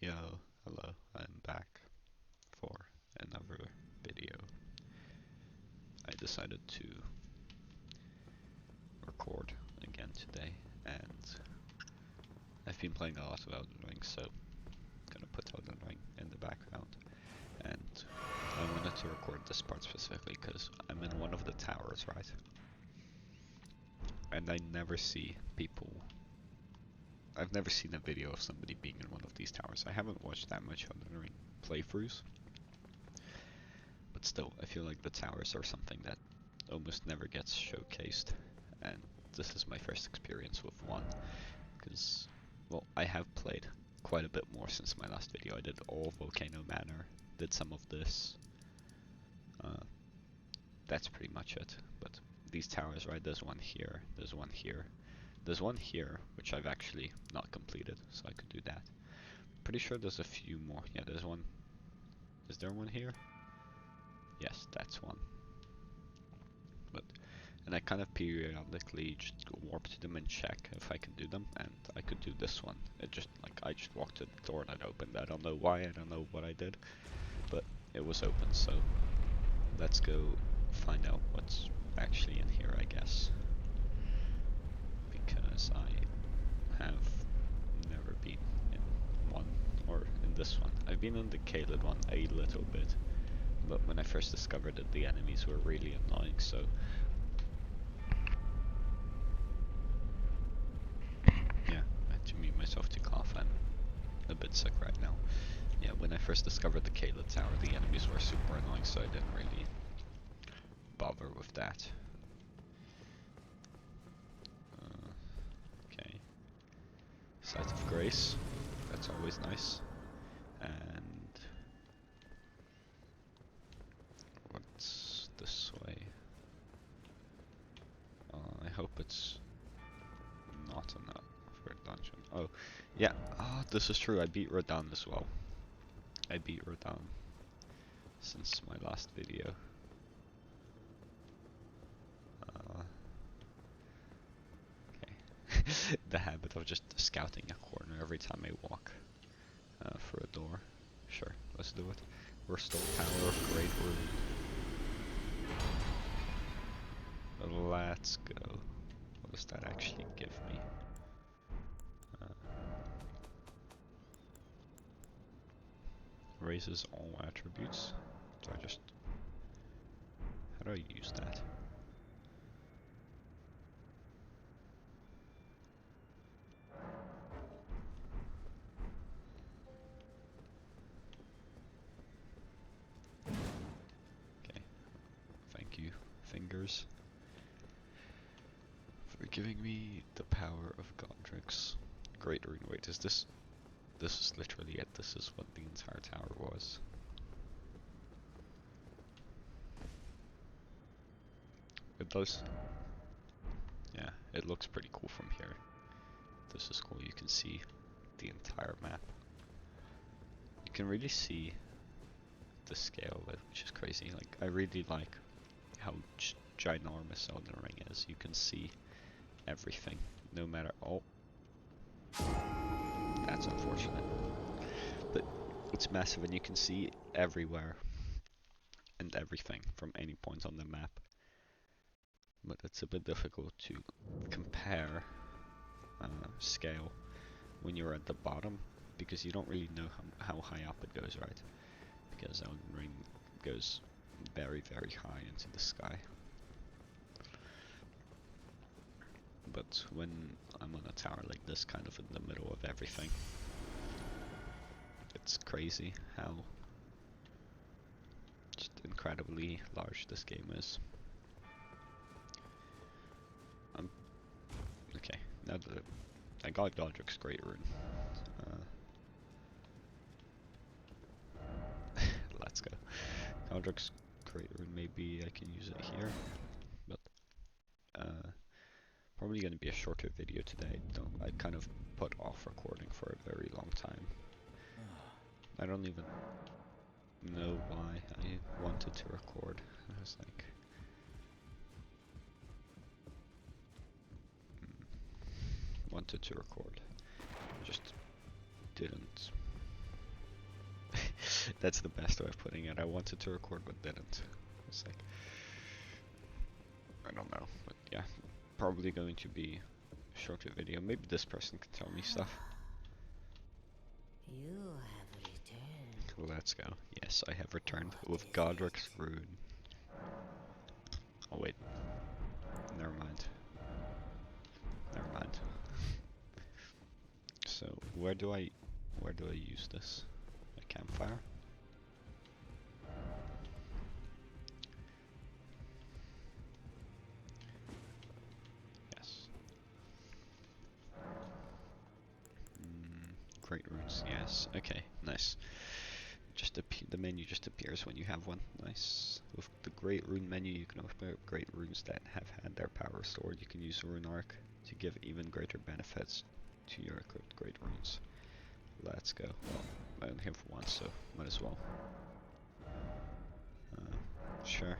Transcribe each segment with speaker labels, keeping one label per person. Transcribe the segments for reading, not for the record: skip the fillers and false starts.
Speaker 1: Yo, hello, I'm back for another video. I decided to record again today, and I've been playing a lot of Elden Ring, so I'm gonna put Elden Ring in the background. And I wanted to record this part specifically because I'm in one of the towers, right? And I've never seen a video of somebody being in one of these towers. I haven't watched that much Elden Ring playthroughs, but still, I feel like the towers are something that almost never gets showcased, and this is my first experience with one, because, well, I have played quite a bit more since my last video. I did all Volcano Manor, did some of this, that's pretty much it, but these towers, right, there's one here, there's one here, there's one here, which I've actually not completed, so I could do that. Pretty sure there's a few more. Yeah, there's one. Is there one here? Yes, that's one. But and I kind of periodically just warp to them and check if I can do them, and I could do this one. It just, like, I just walked to the door and it opened. I don't know why, I don't know what I did, but it was open, so let's go find out what's actually in here, I guess. Because I have never been in one, or in this one. I've been in the Caelid one a little bit, but when I first discovered it, the enemies were really annoying, so yeah, I had to mute myself to cough. I'm a bit sick right now. Yeah, when I first discovered the Caelid Tower, the enemies were super annoying, so I didn't really bother with that. Okay. Sight of Grace. That's always nice. And what's this way? I hope it's not another dungeon. Oh, yeah. Oh, this is true. I beat Rodan as well. I beat Rodan since my last video. Okay. The habit of just scouting a corner every time I walk for a door. Sure, let's do it. Restore Power of Great Rune. Let's go. What does that actually give me? Raises all attributes. Do I just... How do I use that? Okay. Thank you, fingers, for giving me the power of Godric's Great Rune. Wait, is this... This is literally it. This is what the entire tower was. It does. Yeah, it looks pretty cool from here. This is cool. You can see the entire map. You can really see the scale of it, which is crazy. Like, I really like how ginormous Elden Ring is. You can see everything, no matter... Oh, that's unfortunate. But it's massive and you can see everywhere and everything from any point on the map. But it's a bit difficult to compare scale when you're at the bottom, because you don't really know how high up it goes, right? Because Elden Ring goes very, very high into the sky. But when I'm on a tower like this, kind of in the middle of everything, it's crazy how just incredibly large this game is. Okay, now that I got Godric's Great Rune. Let's go. Godric's Great Rune, maybe I can use it here, but probably going to be a shorter video today. I kind of put off recording for a very long time. I don't even know why I wanted to record. I was like, wanted to record. I just didn't. That's the best way of putting it. I wanted to record but didn't. It's like, I don't know, but yeah, probably going to be a shorter video. Maybe this person can tell me stuff.
Speaker 2: You have returned.
Speaker 1: Let's go. Yes, I have returned with Godric's Rune. Oh wait, never mind. Never mind. So where do I use this? A campfire? Yes. Great runes. Yes. Okay. Nice. Just the menu just appears when you have one. Nice. With the Great Rune menu, you can open up great runes that have had their power restored. You can use Rune Arc to give even greater benefits to your equipped Great Runes. Let's go. Well, I only have one, so might as well. Sure.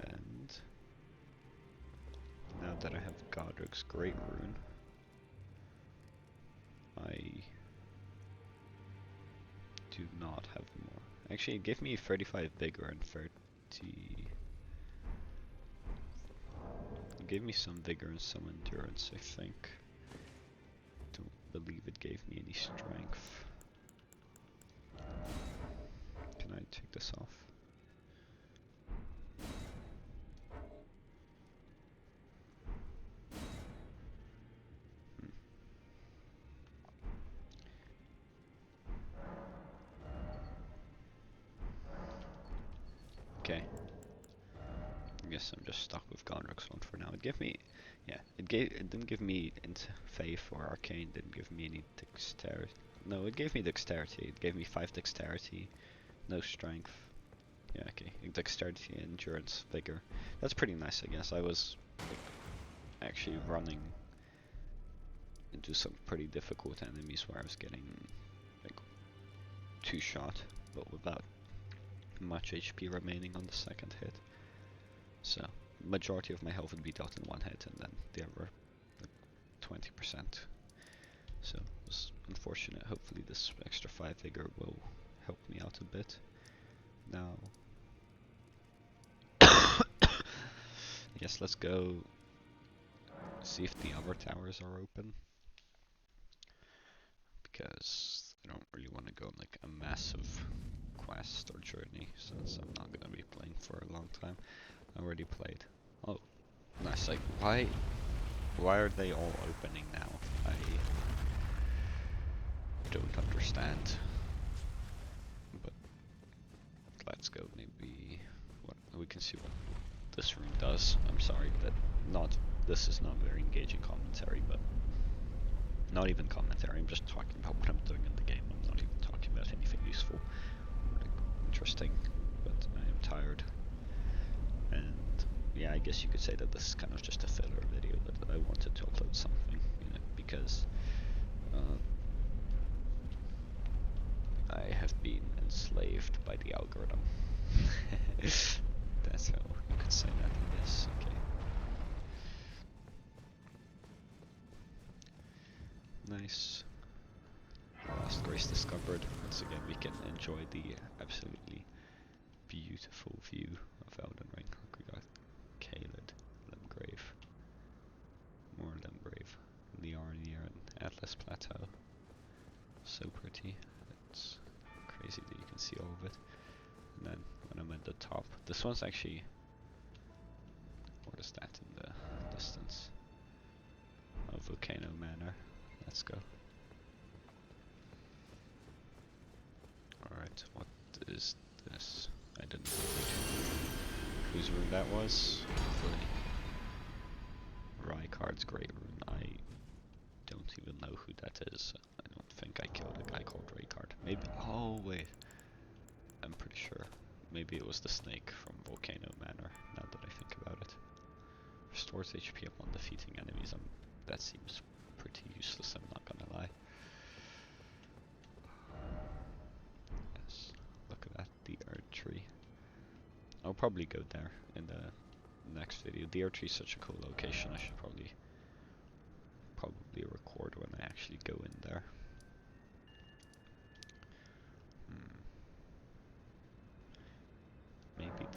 Speaker 1: And now that I have Godric's Great Rune, I do not have more. Actually, it gave me 35 vigor and 30. It gave me some vigor and some endurance, I think. Don't believe it gave me any strength. Can I take this off? Okay. I guess I'm just stuck with Godric's one for now. It gave me, yeah, it didn't give me into Faith or Arcane. Didn't give me any dexterity. No, it gave me dexterity. It gave me 5 dexterity, no strength. Yeah, okay. Dexterity, endurance, vigor. That's pretty nice, I guess. I was like, actually running into some pretty difficult enemies where I was getting like 2-shot, but without much HP remaining on the second hit. So majority of my health would be dealt in one hit, and then the other like, 20%. So it was unfortunate. Hopefully this extra 5 vigor will help me out a bit. Now, yes, let's go see if the other towers are open, because I don't really want to go on like a massive quest or journey, since I'm not going to be playing for a long time. I already played. Oh, nice. Like, why are they all opening now? I don't understand. But let's go. Maybe we can see what this room does. I'm sorry that this is not very engaging commentary, but not even commentary. I'm just talking about what I'm doing in the game. I'm not even talking about anything useful, like, interesting. But I am tired, and yeah, I guess you could say that this is kind of just a filler video. But I wanted to upload something, because I have been enslaved by the algorithm. That's how you could say that, I guess. Okay. Nice. Lost Grace discovered. Once again, we can enjoy the absolutely beautiful view of Elden Ring. Look, we got Caelid, Limgrave, more Limgrave, Liarnia, and Atlas Plateau. So pretty. It's crazy that you can see all of it. And then when I'm at the top, this one's actually, what is that in the distance? A Volcano Manor. Let's go. Alright, what is this? I didn't know whose room that was. Hopefully Rykard's Great Rune. I don't even know who that is. I don't think I killed a guy called Rykard. Maybe, oh wait, I'm pretty sure. Maybe it was the snake from Volcano Manor, now that I think about it. Restores HP upon defeating enemies. That seems pretty useless, I'm not gonna lie. Yes, look at that, the Erd Tree. I'll probably go there in the next video. The Erd Tree is such a cool location, I should probably record when I actually go in there.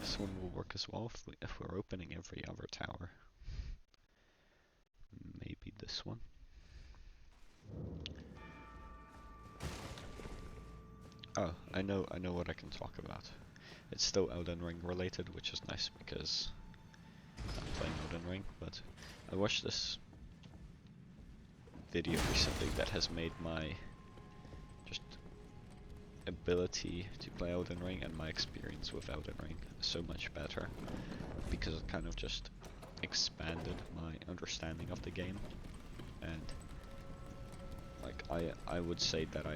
Speaker 1: this one will work as well if we're opening every other tower. Maybe this one. Oh, I know what I can talk about. It's still Elden Ring related, which is nice because I'm playing Elden Ring, but I watched this video recently that has made my just ability to play Elden Ring and my experience with Elden Ring so much better, because it kind of just expanded my understanding of the game, and like I would say that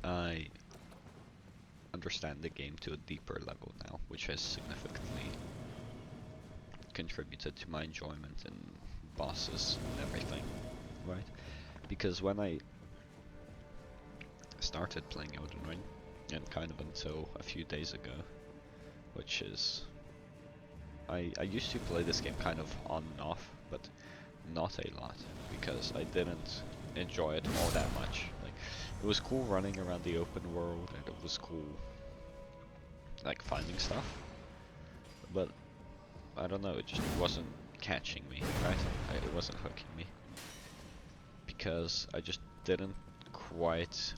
Speaker 1: I understand the game to a deeper level now, which has significantly contributed to my enjoyment in bosses and everything, right? Because when I started playing Elden Ring, and kind of until a few days ago, which is I used to play this game kind of on and off, but not a lot, because I didn't enjoy it all that much. Like, it was cool running around the open world, and it was cool like finding stuff, but I don't know, it just wasn't catching me, right? It wasn't hooking me, because I just didn't quite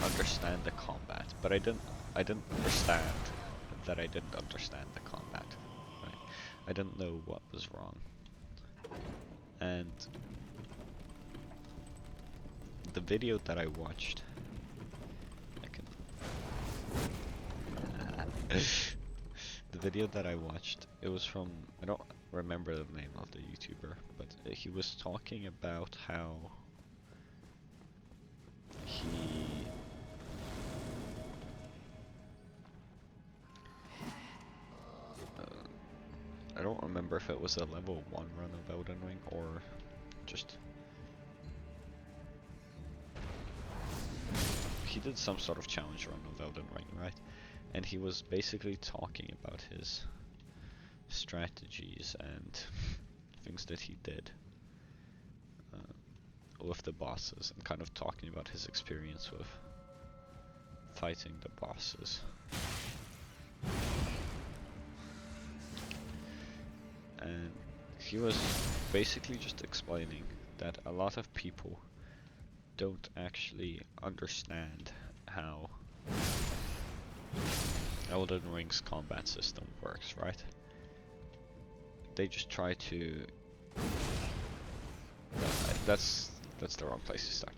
Speaker 1: understand the combat. But I didn't understand that I didn't understand the combat, right? I didn't know what was wrong. And the video that I watched, the video that I watched, it was from, I don't remember the name of the YouTuber, but he was talking about how I don't remember if it was a level 1 run of Elden Ring or just... He did some sort of challenge run of Elden Ring, right? And he was basically talking about his strategies and things that he did with the bosses, and kind of talking about his experience with fighting the bosses. And he was basically just explaining that a lot of people don't actually understand how Elden Ring's combat system works, right? They just try to... No, that's the wrong place to start.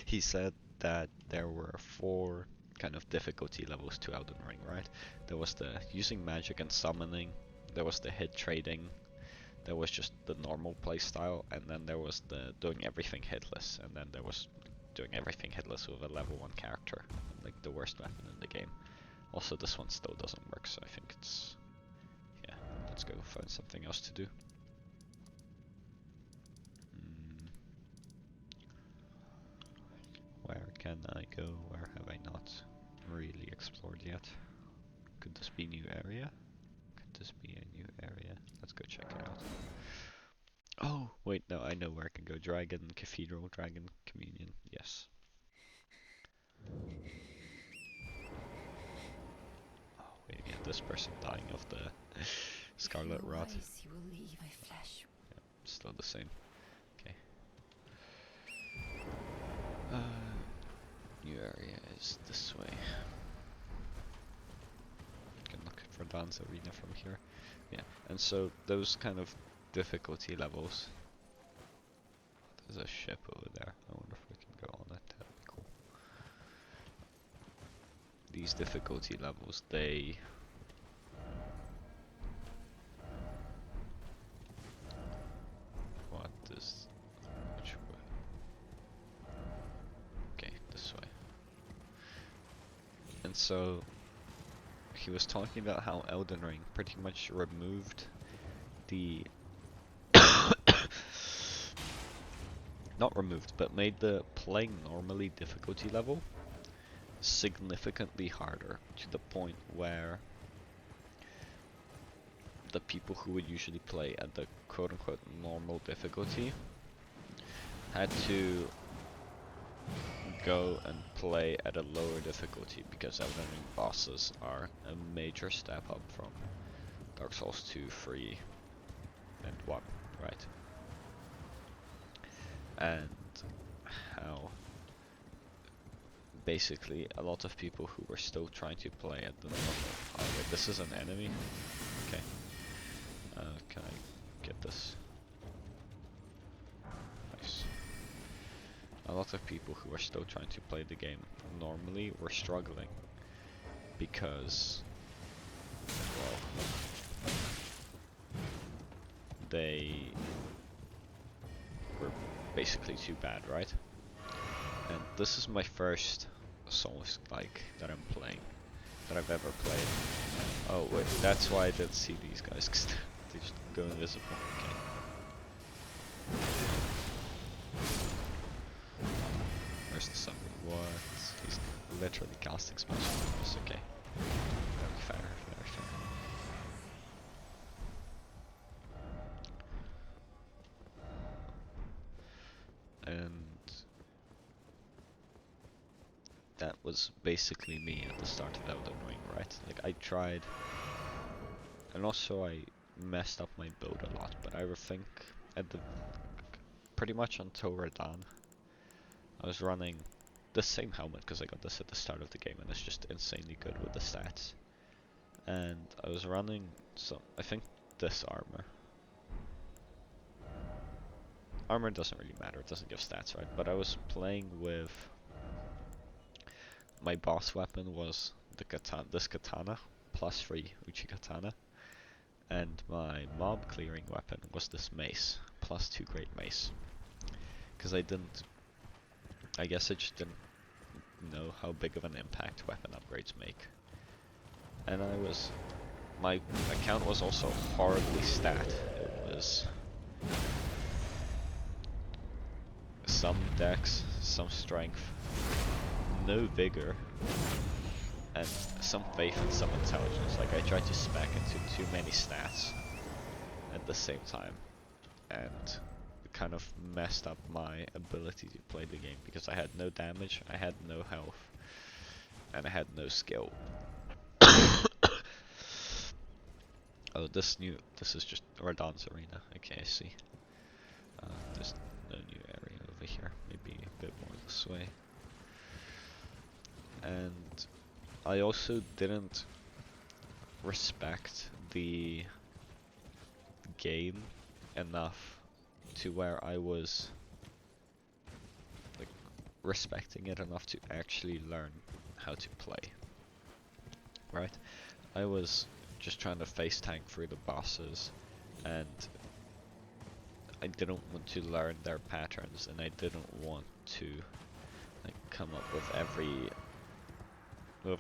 Speaker 1: He said that there were 4 kind of difficulty levels to Elden Ring, right? There was the using magic and summoning, there was the hit trading, there was just the normal playstyle, and then there was the doing everything hitless, and then there was doing everything hitless with a level 1 character, like the worst weapon in the game. Also, this one still doesn't work, so I think it's... yeah, let's go find something else to do. Where can I go? Where have I not really explored yet? Could this be a new area? Could this be a new area? Let's go check it out. Oh, wait, no, I know where I can go. Dragon Cathedral, Dragon Communion, yes. Oh, wait, yeah, this person dying of the Scarlet Rot.
Speaker 2: You will leave my flesh.
Speaker 1: Yeah, still the same. Okay. New area is this way. Can look for Dan's Arena from here. Yeah, and so those kind of difficulty levels. There's a ship over there. I wonder if we can go on it. That'd be cool. These difficulty levels, they... What is... which way? Okay, this way. And so he was talking about how Elden Ring pretty much removed the not removed, but made the playing normally difficulty level significantly harder, to the point where the people who would usually play at the quote-unquote normal difficulty had to go and play at a lower difficulty because Elden Ring bosses are a major step up from Dark Souls 2, 3, and 1, right? And how basically a lot of people who were still trying to play at the normal. Oh wait, this is an enemy? Okay. Can I get this? Nice. A lot of people who are still trying to play the game normally were struggling because, well, they were basically too bad, right? And this is my first Souls-like that I'm playing, that I've ever played. Oh wait, that's why I didn't see these guys, because they just go invisible. Okay. Where's the zombie? What? He's literally casting special moves. Okay. Very fair, very fair. And that was basically me at the start of Elden Ring, right? Like I tried, and also I messed up my build a lot, but I think at the pretty much until Radahn, I was running the same helmet because I got this at the start of the game and it's just insanely good with the stats. And I was running some, I think this armor. Armor doesn't really matter, it doesn't give stats, right? But I was playing with, my boss weapon was the katana, this katana, +3 Uchi katana. And my mob clearing weapon was this mace, +2 great mace. Because I guess I just didn't know how big of an impact weapon upgrades make. And my account was also horribly stat. It was some dex, some strength, no vigor, and some faith and some intelligence. Like I tried to spec into too many stats at the same time, and it kind of messed up my ability to play the game because I had no damage, I had no health, and I had no skill. Oh, this is just Radahn's arena. Okay, I see. There's no new area over here. Maybe a bit more this way. And I also didn't respect the game enough to where I was like respecting it enough to actually learn how to play. Right? I was just trying to face tank through the bosses, and I didn't want to learn their patterns, and I didn't want to like come up with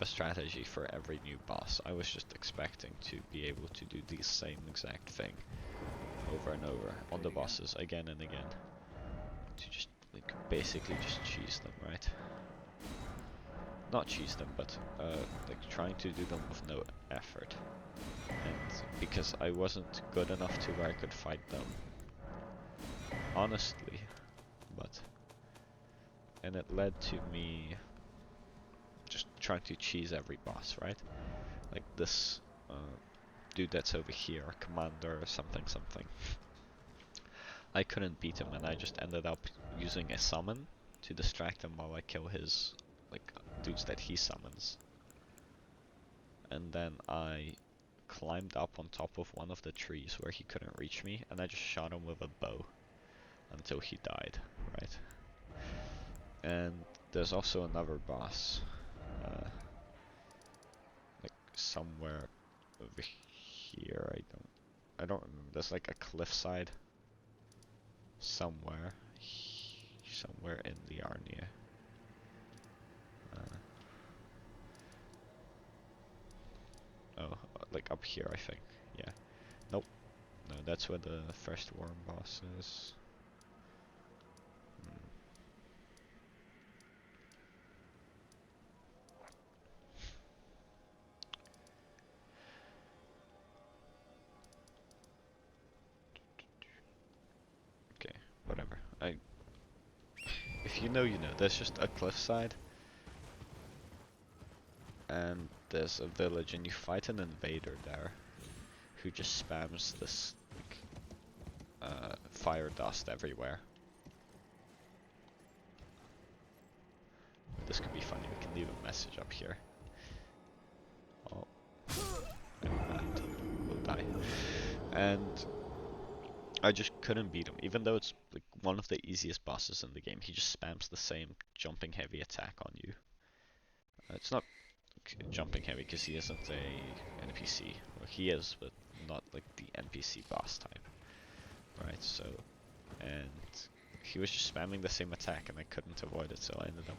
Speaker 1: a strategy for every new boss. I was just expecting to be able to do the same exact thing over and over on the bosses again and again, to just like basically just cheese them, right? Not cheese them, but like trying to do them with no effort. And because I wasn't good enough to where I could fight them honestly, and it led to me just trying to cheese every boss, right? Like this dude that's over here, commander something something. I couldn't beat him, and I just ended up using a summon to distract him while I kill his like dudes that he summons. And then I climbed up on top of one of the trees where he couldn't reach me, and I just shot him with a bow until he died, right? And there's also another boss, like somewhere over here. I don't remember. There's like a cliffside somewhere in the Arnia. Oh, like up here, I think. Yeah. Nope. No, that's where the first worm boss is. Okay, whatever. If you know, you know. There's just a cliffside, and there's a village, and you fight an invader there, who just spams this like, fire dust everywhere. This could be funny. We can leave a message up here. Oh, and we'll die. And I just couldn't beat him, even though it's like one of the easiest bosses in the game. He just spams the same jumping heavy attack on you. It's not jumping heavy because he isn't a NPC. Well, he is, but not like the NPC boss type, right? So, and he was just spamming the same attack, and I couldn't avoid it. So I ended up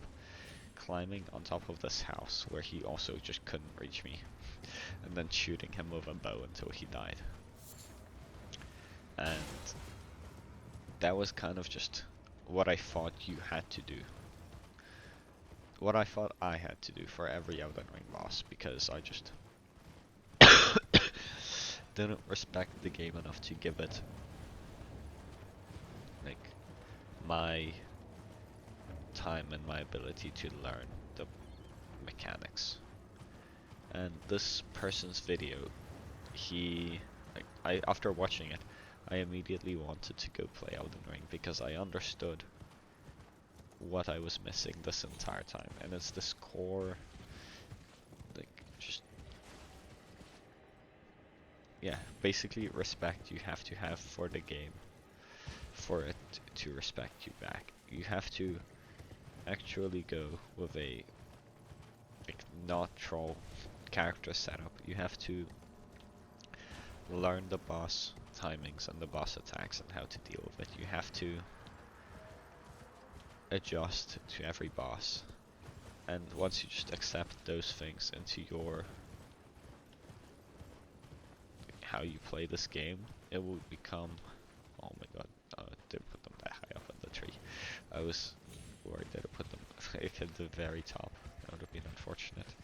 Speaker 1: climbing on top of this house where he also just couldn't reach me, and then shooting him with a bow until he died. And that was kind of just what I thought you had to do. What I thought I had to do for every Elden Ring boss, because I just didn't respect the game enough to give it like my time and my ability to learn the mechanics. And this person's video, after watching it, I immediately wanted to go play Elden Ring because I understood what I was missing this entire time, and it's this core, like, just, yeah, basically respect you have to have for the game for it to respect you back. You have to actually go with a like not troll character setup. You have to learn the boss timings and the boss attacks and how to deal with it. You have to adjust to every boss, and once you just accept those things into your how you play this game, it will become, oh my god, didn't put them that high up in the tree. I was worried that I put them like at the very top. That would have been unfortunate.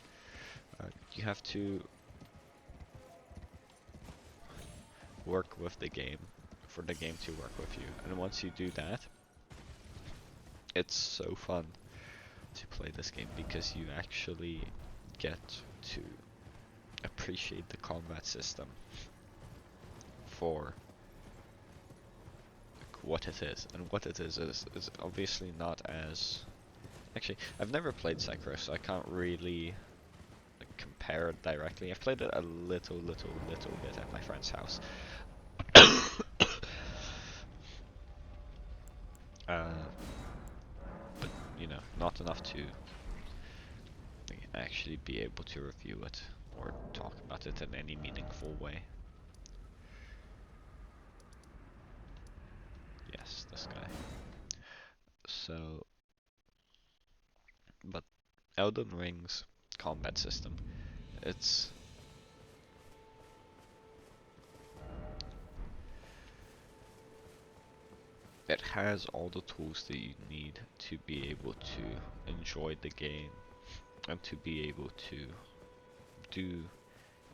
Speaker 1: You have to work with the game for the game to work with you, and once you do that, it's so fun to play this game because you actually get to appreciate the combat system for like, what it is. And what it is obviously not as... Actually, I've never played Sekiro, so I can't really like, compare it directly. I've played it a little bit at my friend's house. But, you know, not enough to actually be able to review it or talk about it in any meaningful way. Yes, this guy. So, but Elden Ring's combat system, it has all the tools that you need to be able to enjoy the game and to be able to do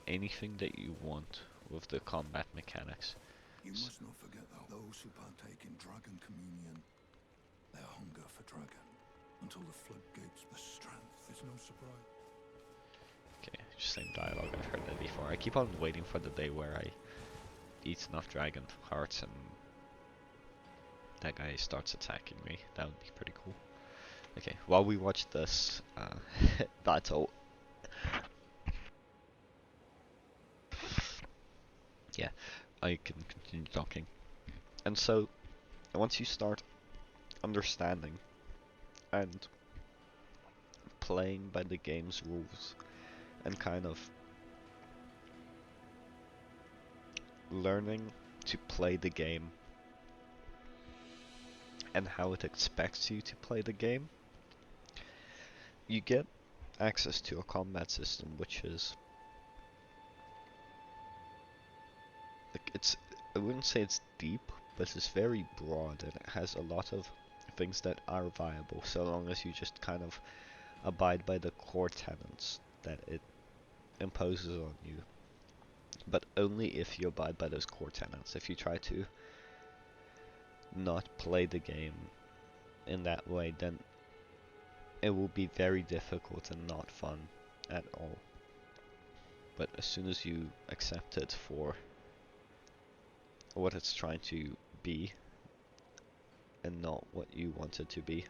Speaker 1: anything that you want with the combat mechanics.
Speaker 3: You must not forget that those who partake in dragon communion, their hunger for dragon, until the floodgates, the strength is no surprise.
Speaker 1: Okay, same dialogue, I've heard that before. I keep on waiting for the day where I eat enough dragon hearts and that guy starts attacking me. That would be pretty cool. Okay, while we watch this battle, yeah, I can continue talking. And so, once you start understanding and playing by the game's rules and kind of learning to play the game and how it expects you to play the game, you get access to a combat system which is like I wouldn't say it's deep, but it's very broad and it has a lot of things that are viable so long as you just kind of abide by the core tenets that it imposes on you. But only if you abide by those core tenets. If you try to not play the game in that way, then it will be very difficult and not fun at all. But as soon as you accept it for what it's trying to be and not what you want it to be,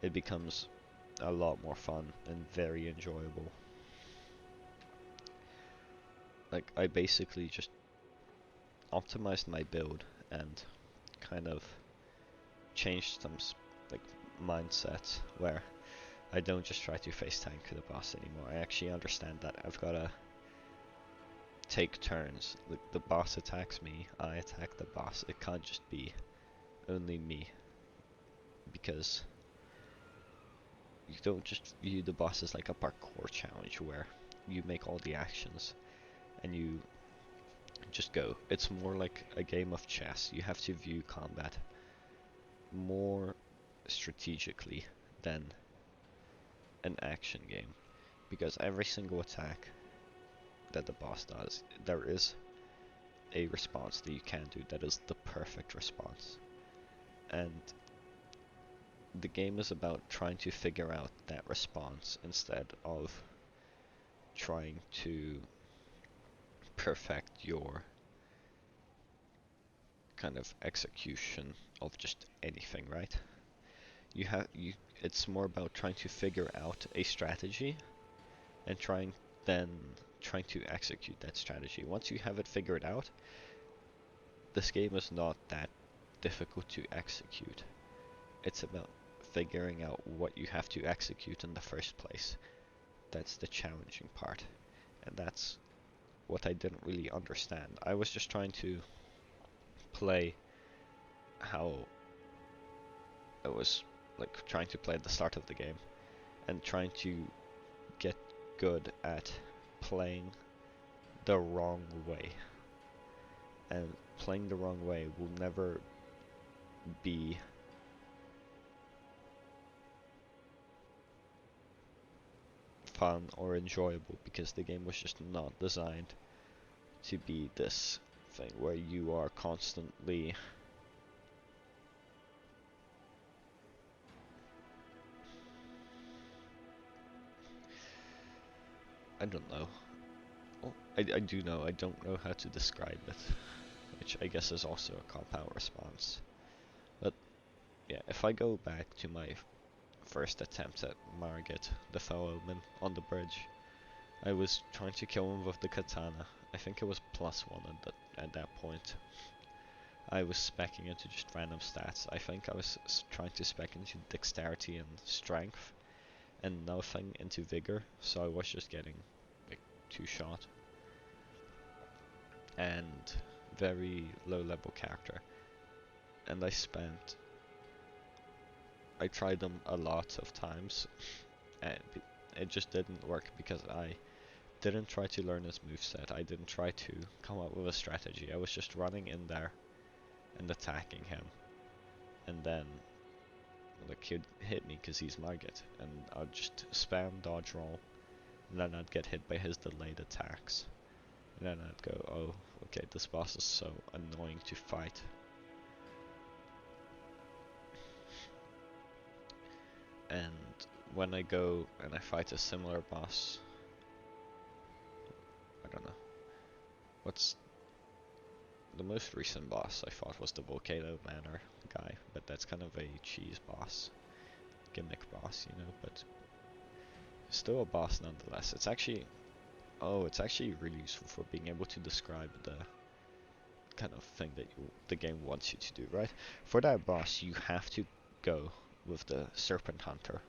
Speaker 1: it becomes a lot more fun and very enjoyable. Like, I basically just optimized my build and kind of changed some like mindset where I don't just try to face tank the boss anymore. I actually understand that I've gotta take turns. The boss attacks me, I attack the boss. It can't just be only me, because you don't just view the boss as like a parkour challenge where you make all the actions and you just go. It's more like a game of chess. You have to view combat more strategically than an action game, because every single attack that the boss does, there is a response that you can do that is the perfect response. And the game is about trying to figure out that response instead of trying to perfect your kind of execution of just anything, right? It's more about trying to figure out a strategy and trying to execute that strategy. Once you have it figured out, this game is not that difficult to execute. It's about figuring out what you have to execute in the first place. That's the challenging part. And that's what I didn't really understand. I was just trying to play how I was like trying to play at the start of the game and trying to get good at playing the wrong way. And playing the wrong way will never be fun or enjoyable, because the game was just not designed to be this thing where you are constantly I don't know. Oh, I do know. I don't know how to describe it, which I guess is also a compound response. But yeah, if I go back to my first attempt at Margit, the Fellowman, on the bridge, I was trying to kill him with the katana. I think it was +1 at that point. I was speccing into just random stats. I think I was trying to spec into dexterity and strength, and nothing into vigor, so I was just getting like 2-shot. And very low level character. And I tried them a lot of times, and it just didn't work because I didn't try to learn his moveset. I didn't try to come up with a strategy. I was just running in there and attacking him, and then like he'd hit me because he's Margit, and I'd just spam dodge roll, and then I'd get hit by his delayed attacks, and then I'd go, oh, okay, this boss is so annoying to fight. And when I go and I fight a similar boss, I don't know, what's the most recent boss I fought was the Volcano Manor guy, but that's kind of a cheese boss, gimmick boss, you know, but still a boss nonetheless. It's actually really useful for being able to describe the kind of thing that the game wants you to do, right? For that boss, you have to go with the Serpent Hunter.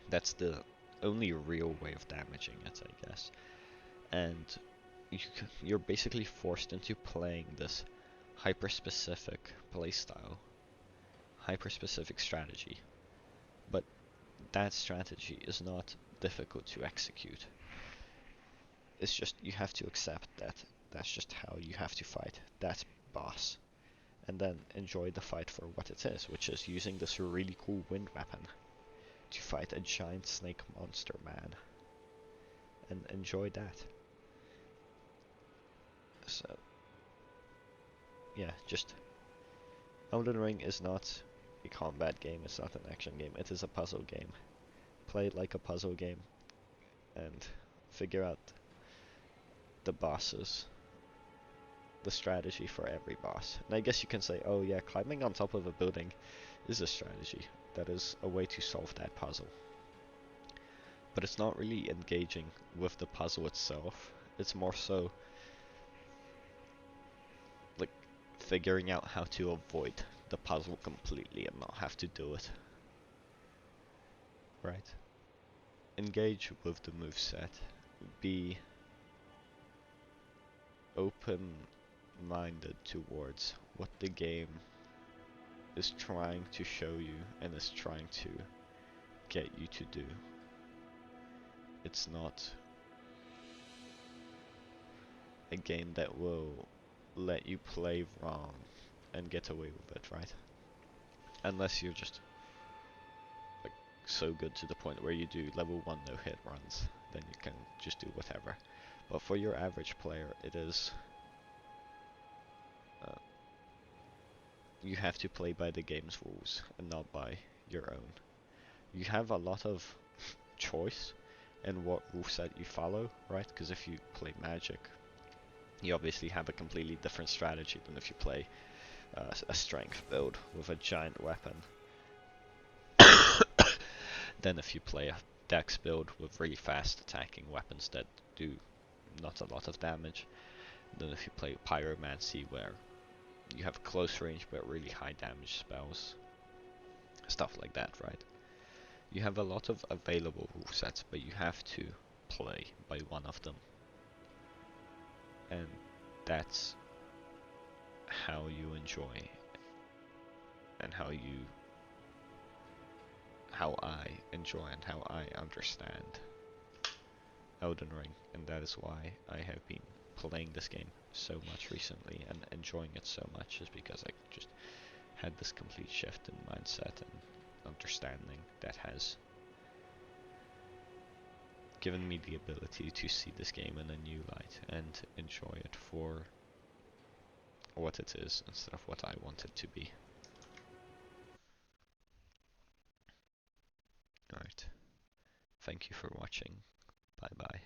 Speaker 1: That's the only real way of damaging it, I guess. And you're basically forced into playing this hyper-specific playstyle, hyper-specific strategy. But that strategy is not difficult to execute. It's just you have to accept that that's just how you have to fight that boss, and then enjoy the fight for what it is, which is using this really cool wind weapon to fight a giant snake monster man, and enjoy that. So yeah, just Elden Ring is not a combat game, it's not an action game, it is a puzzle game. Play it like a puzzle game and figure out the bosses, the strategy for every boss. And I guess you can say, oh yeah, climbing on top of a building is a strategy. That is a way to solve that puzzle. But it's not really engaging with the puzzle itself. It's more so like figuring out how to avoid the puzzle completely and not have to do it. Right? Engage with the moveset. Be open-minded towards what the game is trying to show you and is trying to get you to do. It's not a game that will let you play wrong and get away with it, right? Unless you're just like so good to the point where you do level 1 no hit runs, then you can just do whatever. But for your average player, it is you have to play by the game's rules and not by your own. You have a lot of choice in what rule set you follow, right? Because if you play Magic, you obviously have a completely different strategy than if you play a strength build with a giant weapon. Then if you play a dex build with really fast attacking weapons that do not a lot of damage. Then if you play Pyromancy where you have close range but really high damage spells. Stuff like that, right? You have a lot of available rule sets, but you have to play by one of them. And that's how you enjoy and how I enjoy and how I understand Elden Ring, and that is why I have been playing this game so much recently and enjoying it so much, is because I just had this complete shift in mindset and understanding that has given me the ability to see this game in a new light and enjoy it for what it is instead of what I want it to be. Alright, thank you for watching, bye bye.